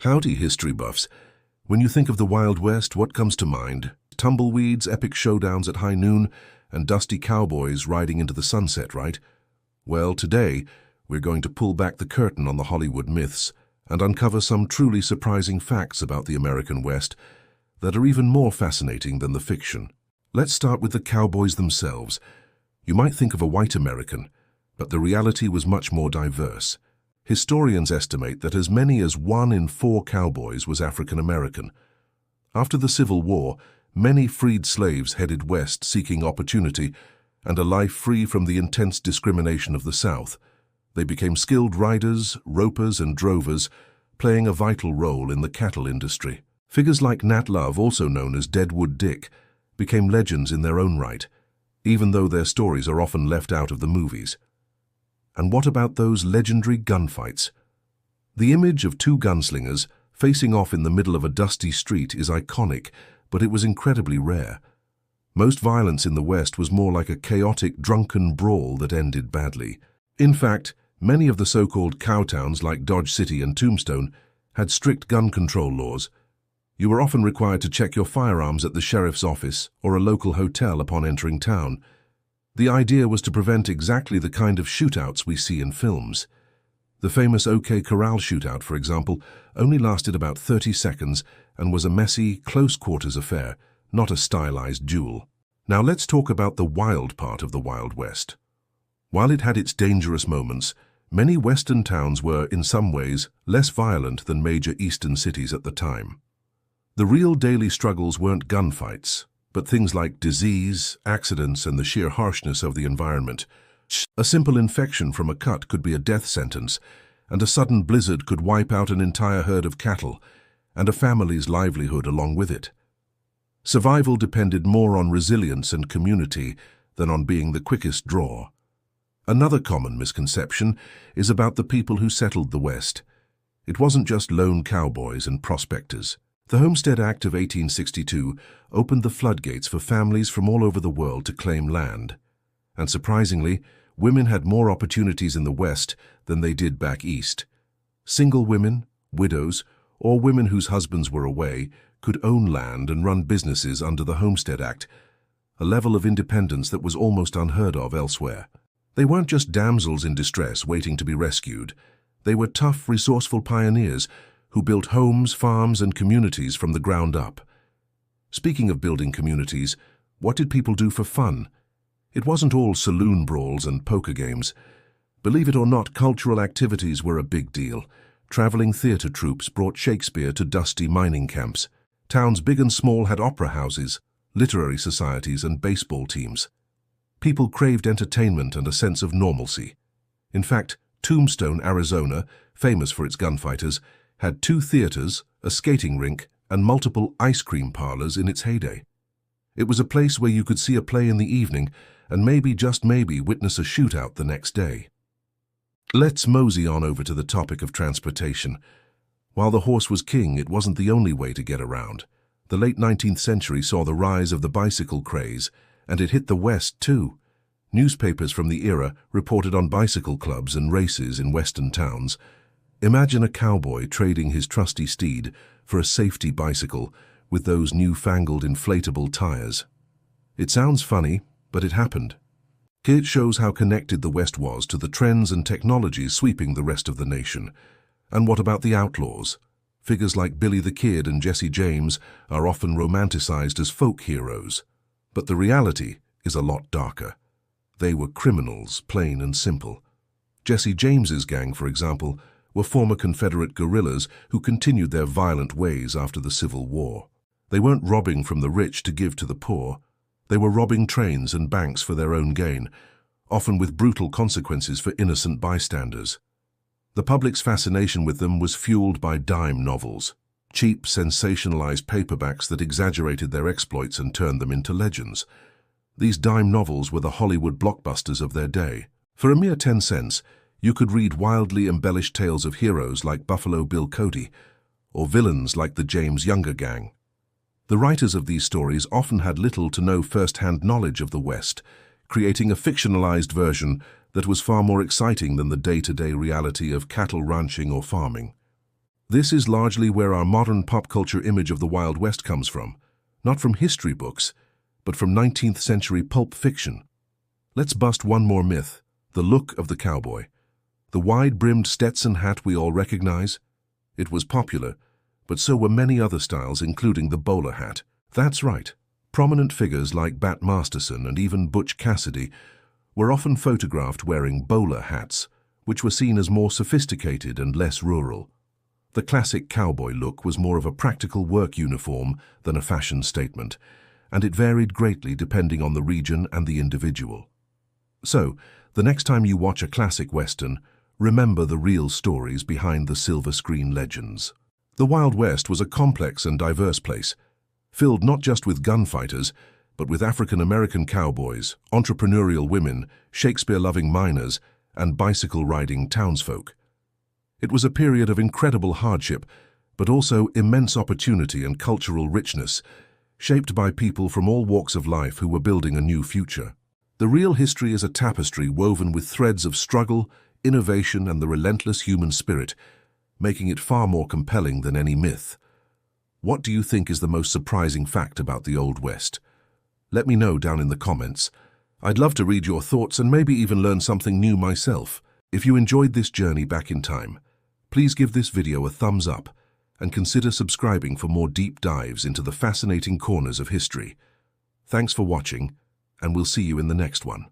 Howdy, history buffs. When you think of the Wild West, what comes to mind? Tumbleweeds, epic showdowns at high noon, and dusty cowboys riding into the sunset, right? Well, today, we're going to pull back the curtain on the Hollywood myths and uncover some truly surprising facts about the American West that are even more fascinating than the fiction. Let's start with the cowboys themselves. You might think of a white American, but the reality was much more diverse. Historians estimate that as many as 1 in 4 cowboys was African American. After the Civil War, many freed slaves headed west seeking opportunity and a life free from the intense discrimination of the South. They became skilled riders, ropers, and drovers, playing a vital role in the cattle industry. Figures like Nat Love, also known as Deadwood Dick, became legends in their own right, even though their stories are often left out of the movies. And what about those legendary gunfights? The image of 2 gunslingers facing off in the middle of a dusty street is iconic, but it was incredibly rare. Most violence in the West was more like a chaotic, drunken brawl that ended badly. In fact, many of the so-called cowtowns like Dodge City and Tombstone had strict gun control laws. You were often required to check your firearms at the sheriff's office or a local hotel upon entering town. The idea was to prevent exactly the kind of shootouts we see in films. The famous OK Corral shootout, for example, only lasted about 30 seconds and was a messy, close-quarters affair, not a stylized duel. Now let's talk about the wild part of the Wild West. While it had its dangerous moments, many Western towns were, in some ways, less violent than major Eastern cities at the time. The real daily struggles weren't gunfights, but things like disease, accidents, and the sheer harshness of the environment. A simple infection from a cut could be a death sentence, and a sudden blizzard could wipe out an entire herd of cattle, and a family's livelihood along with it. Survival depended more on resilience and community than on being the quickest draw. Another common misconception is about the people who settled the West. It wasn't just lone cowboys and prospectors. The Homestead Act of 1862 opened the floodgates for families from all over the world to claim land. And surprisingly, women had more opportunities in the West than they did back east. Single women, widows, or women whose husbands were away could own land and run businesses under the Homestead Act, a level of independence that was almost unheard of elsewhere. They weren't just damsels in distress waiting to be rescued. They were tough, resourceful pioneers who built homes, farms, and communities from the ground up. Speaking of building communities, what did people do for fun? It wasn't all saloon brawls and poker games. Believe it or not, cultural activities were a big deal. Traveling theater troupes brought Shakespeare to dusty mining camps. Towns big and small had opera houses, literary societies, and baseball teams. People craved entertainment and a sense of normalcy. In fact, Tombstone, Arizona, famous for its gunfighters, had 2 theaters, a skating rink, and multiple ice cream parlors in its heyday. It was a place where you could see a play in the evening and maybe, just maybe, witness a shootout the next day. Let's mosey on over to the topic of transportation. While the horse was king, it wasn't the only way to get around. The late 19th century saw the rise of the bicycle craze, and it hit the West too. Newspapers from the era reported on bicycle clubs and races in Western towns. Imagine a cowboy trading his trusty steed for a safety bicycle with those newfangled inflatable tires. It sounds funny, but it happened. It shows how connected the West was to the trends and technologies sweeping the rest of the nation. And what about the outlaws? Figures like Billy the Kid and Jesse James are often romanticized as folk heroes. But the reality is a lot darker. They were criminals, plain and simple. Jesse James's gang, for example, were former Confederate guerrillas who continued their violent ways after the Civil War. They weren't robbing from the rich to give to the poor. They were robbing trains and banks for their own gain, often with brutal consequences for innocent bystanders. The public's fascination with them was fueled by dime novels, cheap, sensationalized paperbacks that exaggerated their exploits and turned them into legends. These dime novels were the Hollywood blockbusters of their day. For a mere 10 cents, you could read wildly embellished tales of heroes like Buffalo Bill Cody, or villains like the James Younger Gang. The writers of these stories often had little to no first-hand knowledge of the West, creating a fictionalized version that was far more exciting than the day-to-day reality of cattle ranching or farming. This is largely where our modern pop culture image of the Wild West comes from, not from history books, but from 19th century pulp fiction. Let's bust one more myth, the look of the cowboy. The wide-brimmed Stetson hat we all recognize? It was popular, but so were many other styles, including the bowler hat. That's right. Prominent figures like Bat Masterson and even Butch Cassidy were often photographed wearing bowler hats, which were seen as more sophisticated and less rural. The classic cowboy look was more of a practical work uniform than a fashion statement, and it varied greatly depending on the region and the individual. So, the next time you watch a classic Western, remember the real stories behind the silver screen legends. The Wild West was a complex and diverse place, filled not just with gunfighters, but with African-American cowboys, entrepreneurial women, Shakespeare-loving miners, and bicycle-riding townsfolk. It was a period of incredible hardship, but also immense opportunity and cultural richness, shaped by people from all walks of life who were building a new future. The real history is a tapestry woven with threads of struggle, innovation, and the relentless human spirit, making it far more compelling than any myth. What do you think is the most surprising fact about the Old West? Let me know down in the comments. I'd love to read your thoughts and maybe even learn something new myself. If you enjoyed this journey back in time, please give this video a thumbs up and consider subscribing for more deep dives into the fascinating corners of history. Thanks for watching, and we'll see you in the next one.